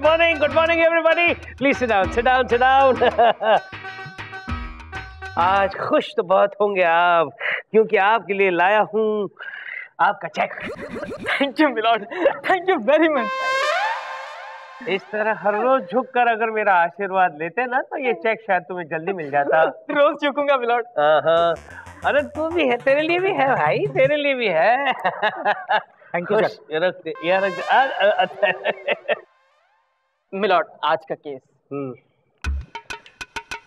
Good morning everybody. Please sit down, sit down, sit down. आज खुश तो बहुत होंगे आप, क्योंकि आपके लिए लाया हूँ आपका cheque. Thank you milord, thank you very much. इस तरह हर रोज झुककर अगर मेरा आशीर्वाद लेते ना तो ये चेक शायद तुम्हें जल्दी मिल जाता। रोज झुकूंगा मिलॉर्ड। हाँ, अरे तू भी है, तेरे लिए भी है भाई, तेरे लिए भी है। Thank you milord. आज का case,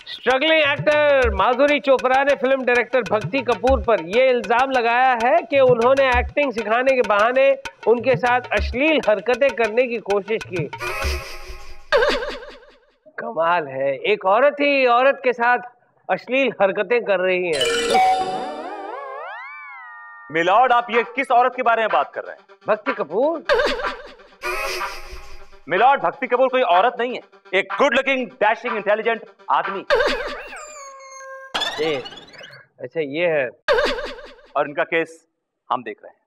struggling actor Madhuri Chopra ने फिल्म डायरेक्टर भक्ति कपूर पर यह इल्जाम लगाया है कि उन्होंने एक्टिंग सिखाने के बहाने उनके साथ अश्लील हरकतें करने की कोशिश की। कमाल है, एक औरत ही औरत के साथ अश्लील हरकतें कर रही है। मिलॉर्ड, आप ये किस औरत के बारे में बात कर रहे हैं? भक्ति कपूर। मिलॉर्ड, भक्ति कपूर कोई औरत नहीं है, एक गुड लुकिंग डैशिंग इंटेलिजेंट आदमी। अच्छा ये है, और इनका केस हम देख रहे हैं।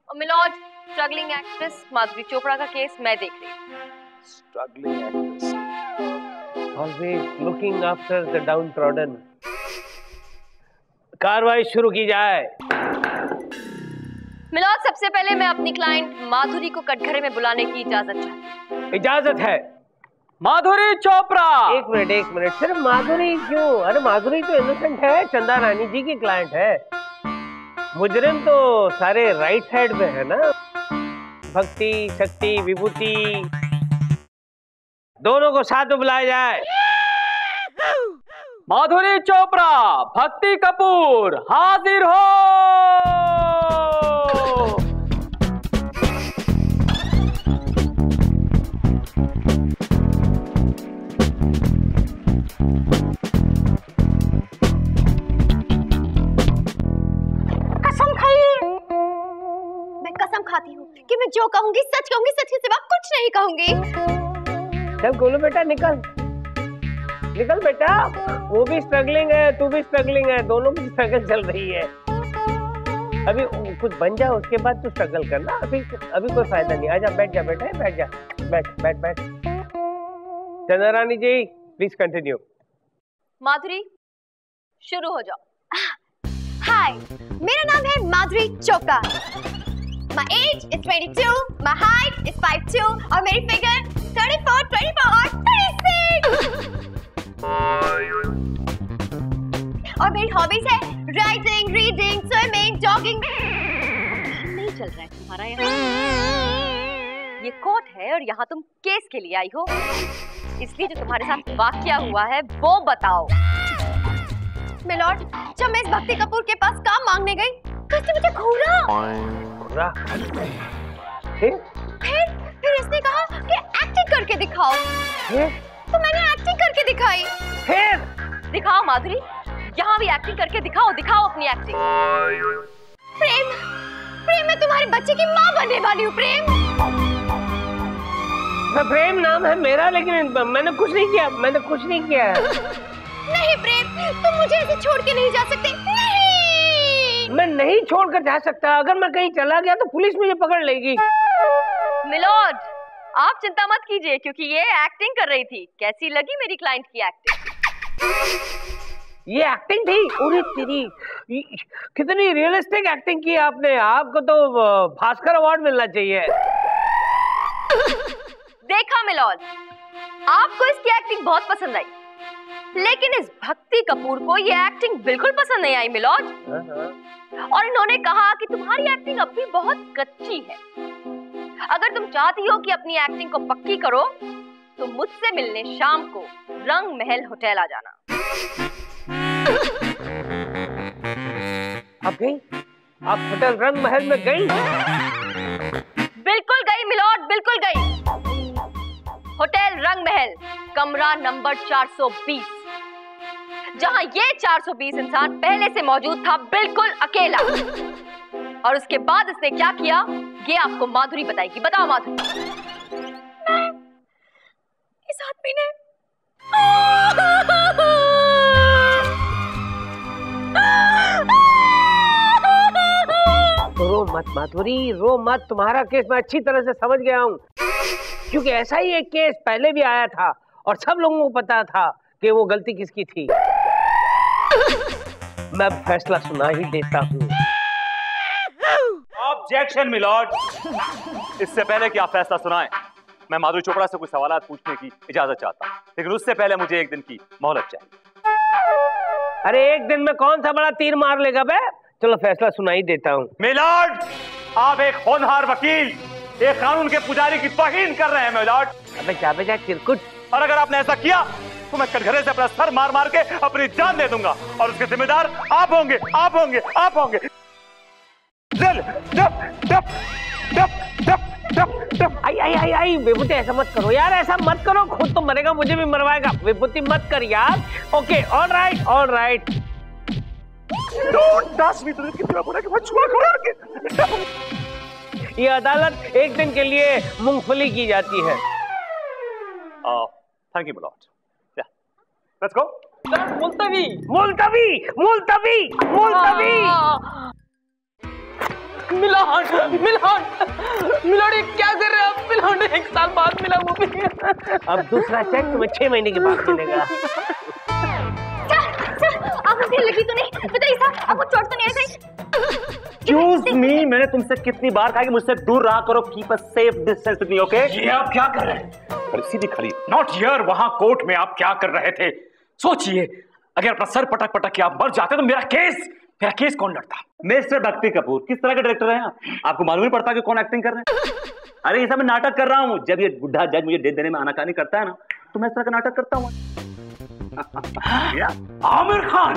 मिलॉर्ड, स्ट्रगलिंग एक्ट्रेस माधुरी चोपड़ा का केस मैं देख रही हूँ। Struggling actress, always looking after the down trodden. कार्रवाई शुरू की जाए। मिलॉर्ड, सबसे पहले मैं अपनी क्लाइंट माधुरी को कटघरे में बुलाने की इजाजत चाहती हूँ। इजाजत है। माधुरी चोपड़ा। एक मिनट, सिर्फ माधुरी क्यों? अरे माधुरी तो इनोसेंट है, चंदा रानी जी की क्लाइंट है। मुजरिम तो सारे राइट साइड में है ना, भक्ति, शक्ति, विभूति, दोनों को साथ में बुलाया जाए। माधुरी चोपड़ा, भक्ति कपूर हाजिर हो। कसम खाई। मैं कसम खाती हूँ कि मैं जो कहूंगी सच कहूंगी, सच के सिवा कुछ नहीं कहूंगी। चल गोलू बेटा, निकल निकल बेटा। वो भी स्ट्रगलिंग है, तू भी स्ट्रगलिंग है, दोनों की स्ट्रगल चल रही है। अभी कुछ बन जाए उसके बाद तू स्ट्रगल करना। अभी कोई फायदा नहीं। आजा, बैठ जा बेटा, बैठ जा, बैठ। चंदा रानी जी प्लीज कंटिन्यू। माधुरी, शुरू हो जाओ। हाय, मेरा नाम है माधुरी Chopra. My age is 22, my height is 5'2" और मेरी फिगर 34, 24 और 36। और मेरी हॉबीज है राइटिंग, रीडिंग, स्विमिंग, जॉगिंग। नहीं चल रहा है तुम्हारा यहाँ। ये कोर्ट है और यहाँ तुम केस के लिए आई हो, इसलिए जो तुम्हारे साथ वाकया हुआ है वो बताओ। मिलॉर्ड, जब मैं इस भक्ति कपूर के पास काम मांगने गई तो इसने मुझे घूरा। फिर इसने कहा कि एक्टिंग करके दिखाओ। तो मैंने एक्टिंग करके दिखाई। फिर दिखाओ माधुरी, यहाँ भी एक्टिंग करके दिखाओ अपनी एक्टिंग। प्रेम, मैं तुम्हारे बच्चे की माँ बनने वाली हूँ। प्रेम नाम है मेरा, लेकिन मैंने कुछ नहीं किया। नहीं प्रेम, तुम मुझे ऐसे छोड़ के नहीं जा सकते। नहीं, मैं नहीं छोड़कर जा सकता। अगर मैं कहीं चला गया तो पुलिस मुझे पकड़ लेगी। मिलॉर्ड, आप चिंता मत कीजिए, क्योंकि ये एक्टिंग कर रही थी। कैसी लगी मेरी क्लाइंट की एक्टिंग? ये एक्टिंग थी? अरे तेरी, कितनी रियलिस्टिक एक्टिंग की आपने। आपको तो भास्कर अवार्ड मिलना चाहिए। देखा मिलॉर्ड, आपको इसकी एक्टिंग बहुत पसंद आई, लेकिन इस भक्ति कपूर को ये एक्टिंग बिल्कुल पसंद नहीं आई मिलॉर्ड। और इन्होंने कहा कि तुम्हारी एक्टिंग अब भी बहुत कच्ची है। अगर तुम चाहती हो कि अपनी एक्टिंग को पक्की करो तो मुझसे मिलने शाम को रंग महल होटल आ जाना। आप होटल रंग महल में गई? बिल्कुल गई मिलॉर्ड, बिल्कुल गई। होटल रंग महल, कमरा नंबर 420, जहां ये 420 इंसान पहले से मौजूद था, बिल्कुल अकेला। और उसके बाद इसने क्या किया ये आपको माधुरी बताएगी। बताओ माधुरी। इस आदमी ने रो मत माधुरी, रो मत। तुम्हारा केस मैं अच्छी तरह से समझ गया हूँ। क्योंकि ऐसा ही एक केस पहले भी आया था और सब लोगों को पता था कि वो गलती किसकी थी। मैं फैसला सुना ही देता हूँ। Objection milord. इससे पहले कि आप फैसला सुनाएं, मैं माधुरी चोपड़ा से कुछ सवालात पूछने की इजाजत चाहता हूं, लेकिन उससे पहले मुझे एक दिन की मोहलत चाहिए। अरे एक दिन में कौन सा बड़ा तीर मार लेगा बे? चलो फैसला सुना ही देता हूँ। मिलॉर्ड, आप एक होनहार वकील, एक कानून के पुजारी की तौहीन कर रहे हैं मिलॉर्ड। अबे जा बेजा चिरकुट। और अगर आपने ऐसा किया तो मैं कटघरे से अपना सर मार मार के अपनी जान दे दूंगा और उसके जिम्मेदार आप होंगे, आप होंगे, आप होंगे। आई आई आई आई विभूति, ऐसा मत करो यार, ऐसा मत करो, खुद तो मरेगा मुझे भी मरवाएगा। विभूति मत कर यार। Okay all right all right. ये अदालत एक दिन के लिए मूंगफली की जाती है। Thank you milord. Let's go. मुल्तवी मुल्तवी मुल्तवी मुल्तवी। मिलान मिलान मिलान, ये क्या कर रहे हैं आप? मिलान 1 साल बाद मिला वो भी। अब दूसरा चेक तुम्हें 6 महीने के बाद मिलेगा। आपको फिर लगी तो नहीं? बताइए साहब, आपको चोट तो नहीं आई थी? Excuse me, मैंने तुमसे कितनी बार कहा कि मुझसे दूर रहा करो। Keep a safe distance with me, okay? ये आप क्या कर रहे हैं? सीधी खड़ी। नॉट हियर, वहां कोर्ट में आप क्या कर रहे थे? सोचिए, अगर अपना सर पटक पटक के आप मर जाते तो मेरा केस कौन लड़ता? मिस्टर भक्ति कपूर, किस तरह के डायरेक्टर हैं आप? आपको मालूम नहीं पड़ता कि कौन एक्टिंग कर रहे हैं? अरे ये सब मैं नाटक कर रहा हूँ। जब ये बुढ़ा जज मुझे डेट देने में आनाकानी करता है ना, तो मैं इस तरह का नाटक करता हूँ। आमिर खान,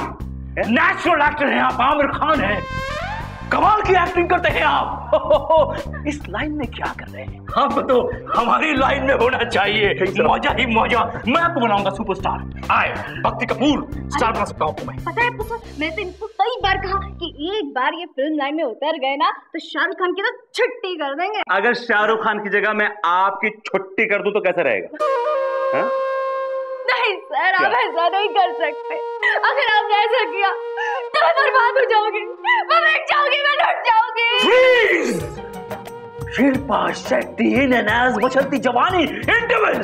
नेचुरल एक्टर हैं आप। आमिर खान है, कमाल की एक्टिंग करते हैं आप। इस लाइन में क्या कर रहे हैं आप? तो हमारी लाइन में होना चाहिए। मौजा ही मौजा। मैं आपको बनाऊंगा सुपरस्टार। आए भक्ति कपूर, स्टार बना सकता हूँ मैं। पता है आपको सर, मैं तो इनको कई बार कहा कि एक बार ये फिल्म लाइन में उतर गए ना तो शाहरुख खान की तो छुट्टी कर देंगे। अगर शाहरुख खान की जगह मैं आपकी छुट्टी कर दूं तो कैसा रहेगा? हा? नहीं सर, आप ऐसा नहीं कर सकते। अगर आपने ऐसा किया तो मैं बर्बाद हो जाऊंगी, मैं मिट जाऊंगी, मैं लुट जाऊंगी। Shilpa Shetty in an age Machalti Jawani interval.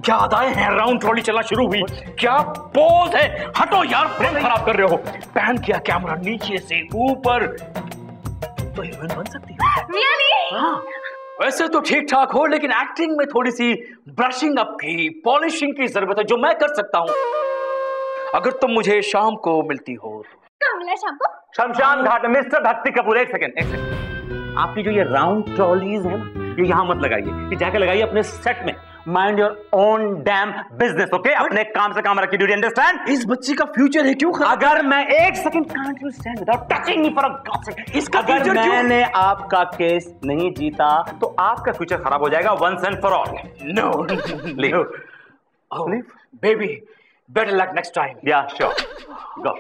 क्या अदाएं हैं? राउंड ट्रॉली चलना शुरू हुई। क्या पोज है? हटो यार, फ्रेम खराब कर रहे हो। पैन किया कैमरा नीचे से ऊपर, तो हीरोइन बन सकती है। रियली? हाँ, वैसे तो ठीक ठाक हो, लेकिन एक्टिंग में थोड़ी सी ब्रशिंग अप की, पॉलिशिंग की जरूरत है, जो मैं कर सकता हूँ अगर तुम मुझे शाम को मिलती हो तो। कब मिला शाम को? शमशान घाट। मिस्टर भक्ति कपूर, एक सेकंड। आपकी जो ये राउंड ट्रॉलीज है ना, ये यहाँ मत लगाइए, ये जाके लगाइए अपने सेट में। Mind your own dam business, okay? अपने काम से काम रखिए, डू यू अंडरस्टैंड? इस बच्ची का फ्यूचर है, क्यों खराब? अगर मैं एक second can't you stand without touching me for a God second. इसका अगर फ्यूचर क्यों? मैंने आपका केस नहीं जीता तो आपका फ्यूचर खराब हो जाएगा once and for all. No leave. Leave baby, better luck next time. Yeah sure, go.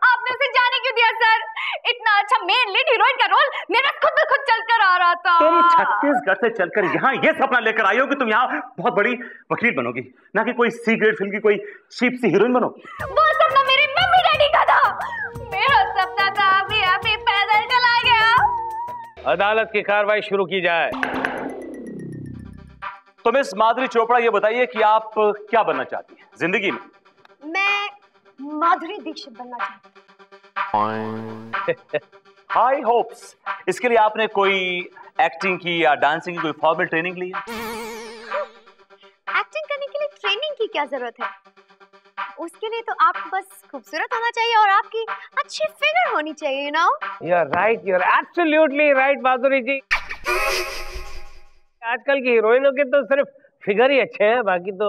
आपने उसे जाने क्यों दिया सर? इतना अच्छा मेन लीड हीरोइन का रोल मेरा खुद ब खुद चलकर आ रहा था। तुम छत्तीसगढ़ से चलकर यहाँ ये सपना लेकर आई हो कि तुम यहाँ बहुत बड़ी वकील बनोगी, ना कि कोई सी ग्रेड फिल्म की कोई चीप सी हीरोइन बनोगी। वो सपना मेरे मम्मी डैडी का था। मेरा सपना था अभी अभी पैदल चला गया। अदालत की कार्रवाई शुरू की जाए। तो मिस माधुरी चोपड़ा, ये बताइए कि आप क्या बनना चाहती हैं जिंदगी में? मैं माधुरी दीक्षित बनना चाहती हूँ। High hopes. इसके लिए आपने कोई एक्टिंग की या डांसिंग की कोई फॉर्मल ट्रेनिंग ली है? एक्टिंग करने के लिए ट्रेनिंग की क्या जरूरत है? उसके लिए तो आप बस खूबसूरत होना चाहिए और आपकी अच्छी फिगर होनी चाहिए, you know? You are right, you are absolutely right Madhuri ji. आजकल की हीरोइनों के तो सिर्फ फिगर ही अच्छे हैं, बाकी तो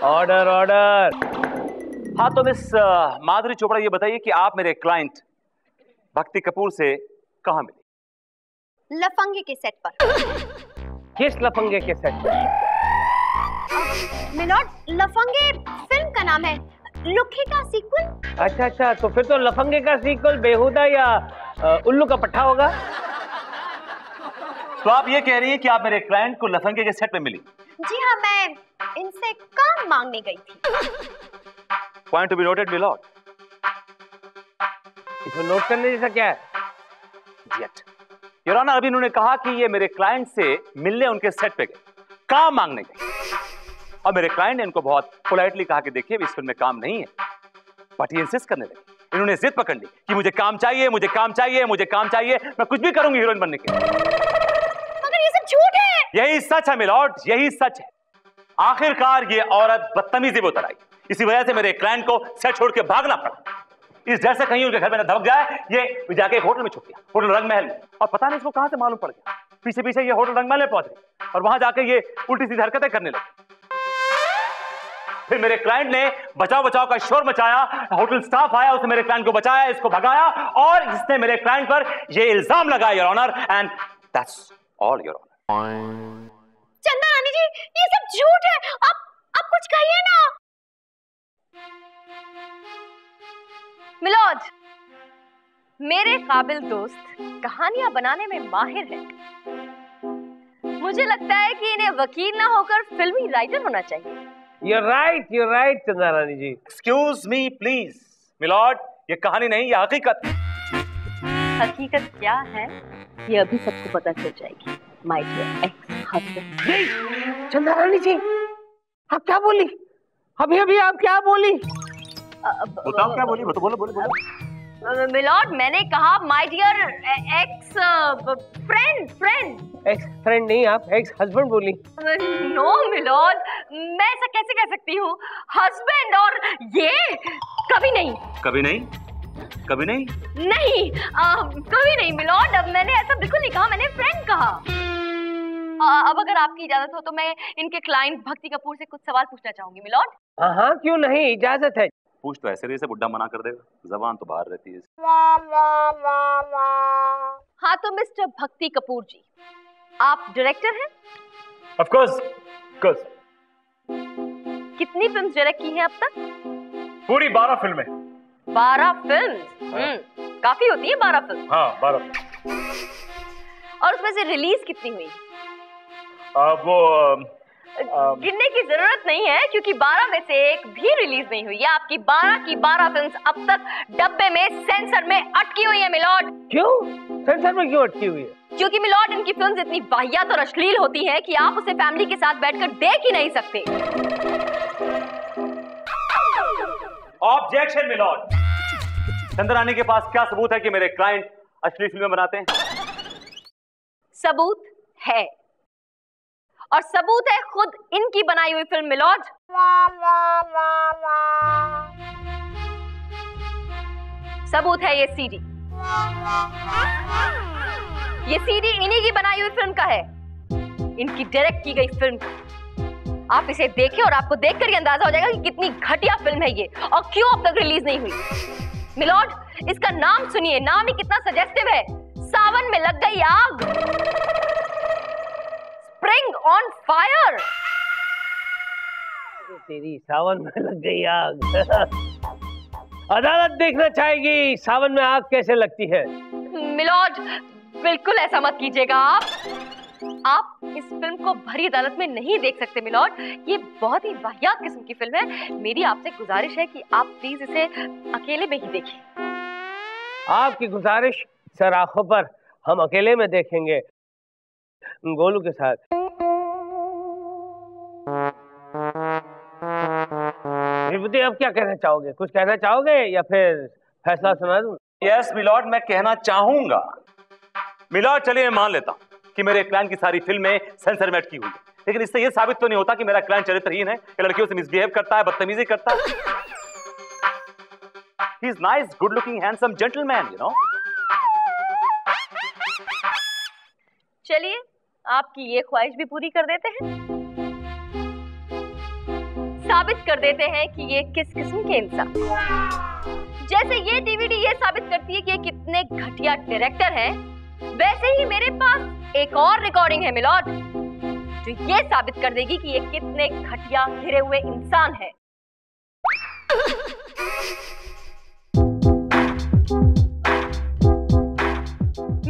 ऑर्डर ऑर्डर। हाँ, तो मिस माधुरी चोपड़ा, ये बताइए कि आप मेरे क्लाइंट भक्ति कपूर से कहाँ मिली? लफंगे के सेट पर। किस लफंगे के सेट पर? मिलॉर्ड, लफंगे फिल्म का नाम है, लुक्की का सीक्वल। अच्छा अच्छा, तो फिर तो लफंगे का सीक्वल बेहुदा या उल्लू का पट्टा होगा। तो आप ये कह रही हैं कि आप मेरे क्लाइंट को लफंगे के सेट में मिली? जी हाँ, मैं इनसे काम मांगने गई थी। Point to be noted milord, इसमें नोट करने जैसा क्या है? योर ऑनर, अभी इन्होंने कहा कि ये मेरे क्लाइंट से मिलने उनके सेट पे गए, काम मांगने गए, और मेरे क्लाइंट ने इनको बहुत पोलाइटली कहा कि देखिए इस फिल्म में काम नहीं है, बट ये इंसिस्ट करने लगे। इन्होंने जिद पकड़ ली कि मुझे काम चाहिए, मुझे काम चाहिए, मुझे काम चाहिए, मैं कुछ भी करूंगी हीरोइन बनने के लिए। मगर ये सब झूठ है। यही सच है मिलॉर्ड, यही सच है। आखिरकार ये औरत बदतमीजी में उतर आई, इसी वजह से मेरे क्लाइंट को सेट छोड़ के भागना पड़ा। इस डर से कहीं उनके घर में न धमक जाए, ये जाके एक होटल में छुप गया, होटल रंगमहल में, और पता नहीं इसको कहां से मालूम पड़ गया। पीछे पीछे ये होटल रंगमहल में पहुंच गए और वहां जाके ये उल्टी सीधी हरकतें करने लगे। फिर मेरे क्लाइंट ने बचाव बचाव का शोर मचाया, होटल स्टाफ आया, उसने मेरे क्लाइंट को बचाया, इसको भगाया, और इसने मेरे क्लाइंट पर ये इल्जाम लगाया your honour, and that's all your honour. Chanda Rani जी, ये सब झूठ है। आप कुछ कहिए ना। मिलोज, मेरे काबिल दोस्त कहानियां बनाने में माहिर है। मुझे लगता है कि इन्हें वकील ना होकर फिल्मी राइटर होना चाहिए। You're right, चंदा रानी जी। एक्सक्यूज मी प्लीज मिलॉर्ड, ये कहानी नहीं, ये हकीकत है। हकीकत क्या है ये अभी सबको पता चल जाएगी। My dear ex husband. Chanda Rani जी, आप क्या बोली? अभी आप क्या बोली? बताओ क्या बोली, बोलो। मिलॉर्ड, मैंने कहा my dear ex friend. Ex friend नहीं, आप एक्स हस्बैंड बोली। नो मिलॉर्ड, मैं ऐसा कैसे कह सकती हूँ? हस्बैंड और ये कभी नहीं। कभी नहीं? नहीं, कभी नहीं मिलॉर्ड। अब मैंने ऐसा बिल्कुल नहीं कहा, मैंने फ्रेंड कहा। अब अगर आपकी इजाजत हो तो मैं इनके क्लाइंट भक्ति कपूर से कुछ सवाल पूछना चाहूंगी मिलॉर्ड। हाँ, क्यों नहीं, इजाजत है। पूछ तो ऐसे से बुड्ढा मना कर देगा, जबान तो बाहर रहती है। हाँ तो मिस्टर भक्ति कपूर जी, आप डायरेक्टर हैं? Of course. कितनी फिल्म्स डायरेक्ट की हैं अब तक? पूरी 12 फिल्में। 12 फिल्म्स? काफी होती है 12 फिल्म। हाँ, 12। और उसमें से रिलीज कितनी हुई? गिनने की जरूरत नहीं है, क्योंकि 12 में से एक भी रिलीज नहीं हुई है। आपकी 12 की 12 फिल्म्स अब तक डब्बे में सेंसर में अटकी हुई है मिलॉर्ड। क्यों? सेंसर में क्यों अटकी हुई है? क्योंकि मिलॉर्ड इनकी फिल्म्स इतनी वाहियात और अश्लील होती हैं कि आप उसे फैमिली के साथ बैठकर देख ही नहीं सकते। Objection milord. चंदा रानी के पास क्या सबूत है कि मेरे क्लाइंट अश्लील फिल्में बनाते हैं? सबूत है, और सबूत है खुद इनकी बनाई हुई फिल्म मिलॉर्ड। सबूत है ये सीडी। ये सीडी इन्हीं की बनाई हुई फिल्म का है, इनकी डायरेक्ट की गई फिल्म का। आप इसे देखें और आपको देखकर ही अंदाजा हो जाएगा कि कितनी घटिया फिल्म है ये, और क्यों अब तक रिलीज नहीं हुई। मिलॉर्ड, इसका नाम सुनिए, नाम ही कितना सजेस्टिव है। सावन में लग गई आग, स्प्रिंग ऑन फायर। तेरी सावन में लग गई आग। अदालत देखना चाहेगी सावन में आग कैसे लगती है। मिलॉर्ड, बिल्कुल ऐसा मत कीजिएगा। आप इस फिल्म को भरी अदालत में नहीं देख सकते मिलॉर्ड, ये बहुत ही वाहियात किस्म की फिल्म है। मेरी आपसे गुजारिश है कि आप प्लीज इसे अकेले में ही देखें। आपकी गुजारिश सर आंखों पर, हम अकेले में देखेंगे गोलू के साथ। विभूति, अब क्या कहना चाहोगे? कुछ कहना चाहोगे या फिर फैसला सुना दूं? यस मिलॉर्ड, मैं कहना चाहूंगा। मिलॉर्ड, चलिए मैं मान लेता हूं कि मेरे क्लाइंट की सारी फिल्में सेंसर में अटकी हुई है, लेकिन इससे यह साबित तो नहीं होता कि मेरा क्लाइंट चरित्रहीन है, कि लड़कियों से मिसबिहेव करता है, बदतमीजी करता है। He is nice, good looking, handsome gentleman, you know. चलिए आपकी ये ख्वाहिश भी पूरी कर देते हैं, साबित कर देते हैं कि ये किस किस्म के इंसान। जैसे ये डीवीडी ये साबित करती है कि ये कितने घटिया डायरेक्टर हैं, वैसे ही मेरे पास एक और रिकॉर्डिंग है मिलॉर्ड, जो ये साबित कर देगी कि ये कितने घटिया घिरे हुए इंसान है।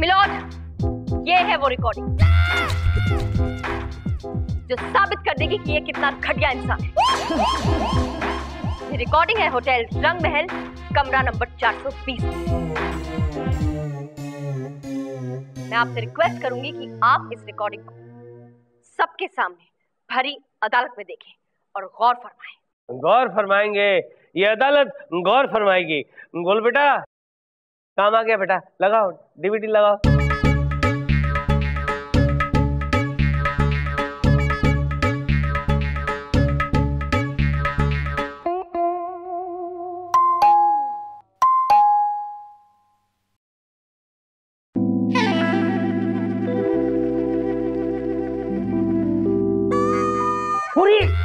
मिलॉर्ड, ये है वो रिकॉर्डिंग जो साबित कर देगी कि ये कितना घटिया इंसान है। ये रिकॉर्डिंग है होटल रंग महल, कमरा नंबर 420। मैं आपसे रिक्वेस्ट करूंगी कि आप इस रिकॉर्डिंग को सबके सामने भरी अदालत में देखें और गौर फरमाएं। गौर फरमाएंगे, ये अदालत गौर फरमाएगी। बोल बेटा, काम आ गया बेटा, लगाओ डीवीडी लगाओ।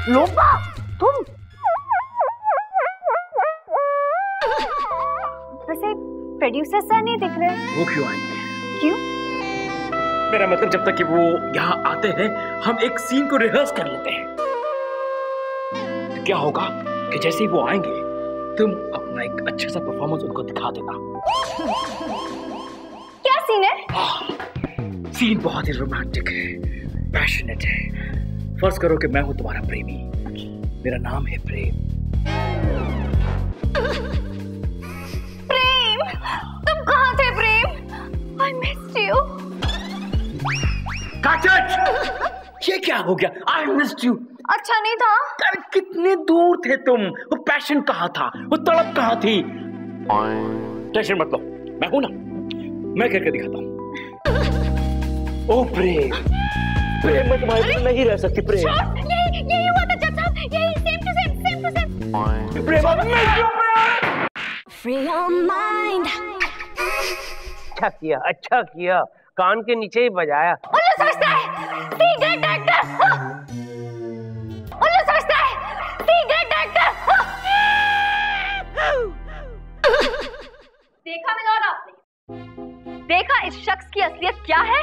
लोपा, तुम वैसे प्रोड्यूसर सर नहीं दिख रहे। वो क्यों आएंगे? क्यों? मेरा मतलब जब तक कि वो यहाँ आते हैं हम एक सीन को रिहर्स कर लेते हैं। तो क्या होगा कि जैसे ही वो आएंगे तुम अपना एक अच्छा सा परफॉर्मेंस उनको दिखा देना। क्या सीन है? सीन बहुत ही रोमांटिक है, पैशनेट है। फर्ज करो कि मैं हूं तुम्हारा प्रेमी, मेरा नाम है प्रेम। प्रेम, तुम कहाँ थे प्रेम? I missed you. ये क्या हो गया? I missed you. अच्छा नहीं था? अरे कितने दूर थे तुम? वो पैशन कहाँ था? वो तड़प कहाँ थी? टेंशन मत लो, मैं हूं ना, मैं करके दिखाता हूँ। ओ प्रेम, प्रेम मैं तुम्हारे बिना नहीं रह सकती प्रेम। यही हुआ था जज साहब, यही सेम टू सेम। प्रेम अब मैं क्यों Free your mind. अच्छा किया, कान के नीचे ही बजाया। उल्लू समझता है सीक्रेट डायरेक्टर। उल्लू समझता है सीक्रेट डायरेक्टर। देखा मिलोड आपने? देखा इस शख्स की असलियत क्या है?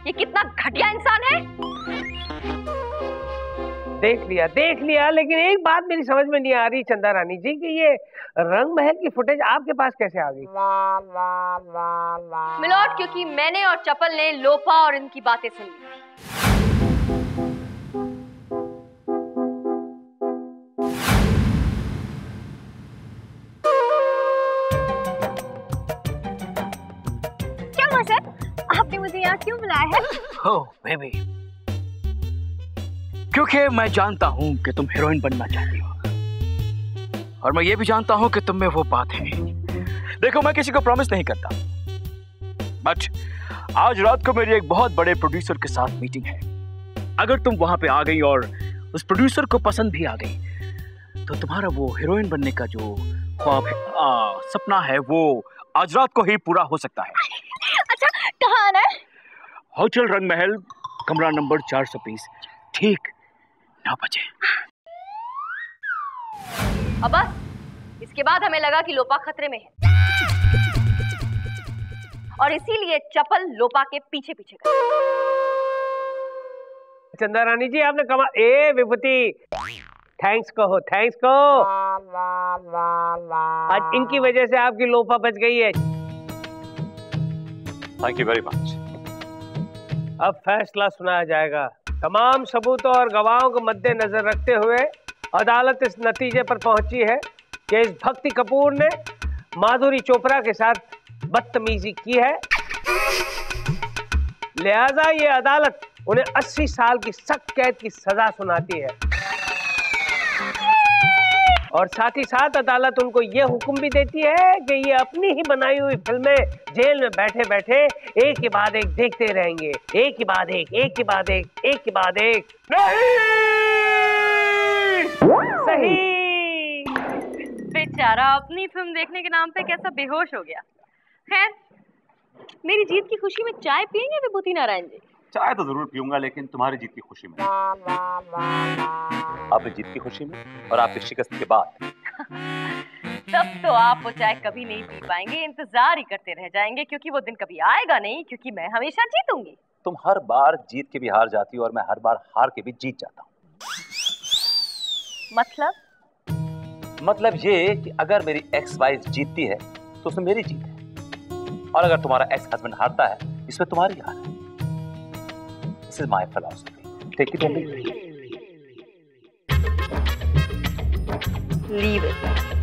ये कितना घटिया इंसान है। देख लिया, लेकिन एक बात मेरी समझ में नहीं आ रही चंदा रानी जी कि ये रंग महल की फुटेज आपके पास कैसे आ गई? मिलोड, क्योंकि मैंने और चपल ने लोपा और इनकी बातें सुनी। क्या हुआ सर, आपने मुझे यहाँ क्यों बुलाया है? ओह बेबी, क्योंकि मैं जानता हूं कि तुम हीरोइन बनना चाहती हो और मैं ये भी जानता हूं कि तुम में वो बात है। देखो, मैं किसी को प्रॉमिस नहीं करता, बट आज रात को मेरी एक बहुत बड़े प्रोड्यूसर के साथ मीटिंग है। अगर तुम वहां पे आ गई और उस प्रोड्यूसर को पसंद भी आ गई तो तुम्हारा वो हीरोइन बनने का जो ख्वाब है, सपना है, वो आज रात को ही पूरा हो सकता है। अच्छा, कहाँ आना है? होटल रंग महल, कमरा नंबर 420, ठीक 9 बजे। अब बस इसके बाद हमें लगा कि लोपा खतरे में है और इसीलिए चपल लोपा के पीछे पीछे गए। चंदा रानी जी आपने कमाल। ए विभूति, थैंक्स कहो, थैंक्स कहो। आज इनकी वजह से आपकी लोपा बच गई है। Thank you very much. अब फैसला सुनाया जाएगा। तमाम सबूतों और गवाहों को मद्देनजर रखते हुए अदालत इस नतीजे पर पहुंची है कि इस भक्ति कपूर ने माधुरी चोपड़ा के साथ बदतमीजी की है, लिहाजा ये अदालत उन्हें 80 साल की सख्त कैद की सजा सुनाती है और साथ ही साथ अदालत उनको ये हुक्म भी देती है कि ये अपनी ही बनाई हुई फिल्में जेल में बैठे बैठे एक के बाद एक देखते रहेंगे, एक के बाद एक, एक के बाद एक, एक के बाद एक। सही। बेचारा अपनी फिल्म देखने के नाम पे कैसा बेहोश हो गया। खैर, मेरी जीत की खुशी में चाय पियेंगे विभूति नारायण जी? चाय तो जरूर पीऊंगा, लेकिन तुम्हारी जीत की खुशी में। आपकी जीत की खुशी में और आपकी शिकस्त के बाद। तब तो आप वो चाय कभी नहीं पी पाएंगे, इंतजार ही करते रह जाएंगे, क्योंकि वो दिन कभी आएगा नहीं, क्योंकि मैं हमेशा जीतूंगी। तुम हर बार जीत के भी हार जाती हो और मैं हर बार हार के भी जीत जाता हूँ। मतलब ये कि अगर मेरी एक्स वाइफ जीतती है तो उसमें मेरी जीत है, और अगर तुम्हारा एक्स हस्बैंड हारता है इसमें तुम्हारी हार है। This is my philosophy. Take it or leave it. Leave it.